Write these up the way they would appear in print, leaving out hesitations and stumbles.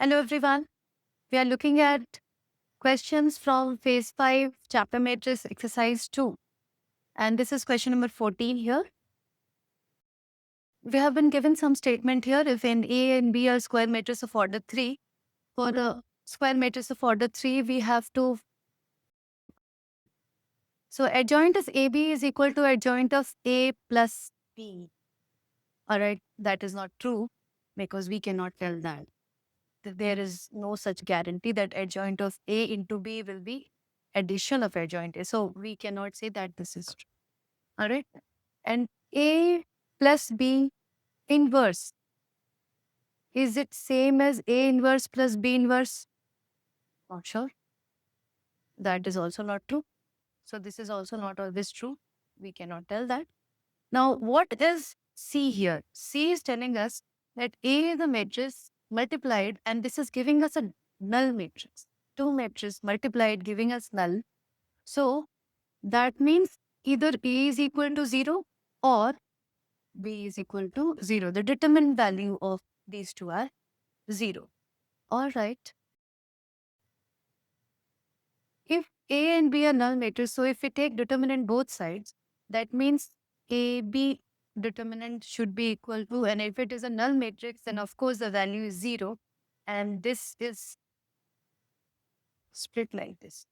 Hello everyone. We are looking at questions from phase 5 chapter matrix exercise 2. And this is question number 14 here. We have been given some statement here. If in A and B are square matrix of order 3, for a square matrix of order 3, we have to... So adjoint of AB is equal to adjoint of A plus B. Alright, that is not true because we cannot tell that. There is no such guarantee that adjoint of A into B will be addition of adjoint A. So we cannot say that this is true. All right. And A plus B inverse, is it same as A inverse plus B inverse? Not sure. That is also not true. So this is also not always true. We cannot tell that. Now, what is C here? C is telling us that A is a matrix multiplied, and this is giving us a null matrix. Two matrices multiplied giving us null. So that means either A is equal to 0 or B is equal to 0. The determinant value of these two are 0. All right. If A and B are null matrices, so if we take determinant both sides, that means AB determinant should be equal to, and if it is a null matrix, then of course the value is 0. And this is split like this.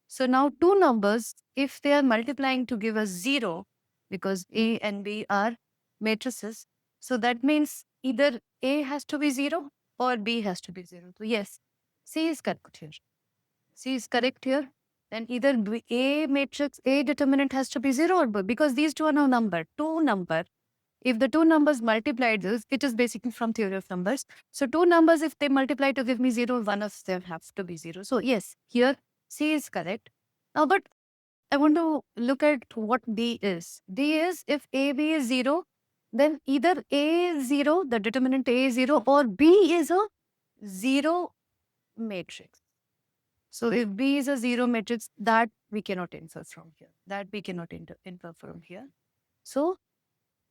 So now two numbers, if they are multiplying to give us 0, because A and B are matrices, so that means either A has to be 0 or B has to be 0. So yes, C is correct here. C is correct here. Then either A matrix, A determinant has to be 0 or B, because these two are now number, two number. If the two numbers multiplied this, it is basically from theory of numbers. So two numbers, if they multiply to give me 0, one of them has to be 0. So yes, here C is correct. Now, but I want to look at what D is. D is if AB is 0, then either A is 0, the determinant A is 0, or B is a 0 matrix. So if B is a 0 matrix, that we cannot infer from here. That we cannot infer from here. So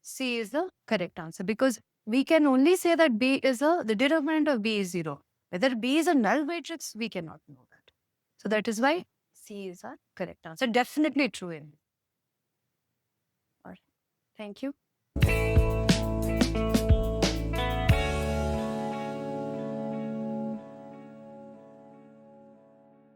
C is the correct answer, because we can only say that the determinant of B is 0. Whether B is a null matrix, we cannot know that. So that is why C is our correct answer. Definitely true in. All right. Thank you.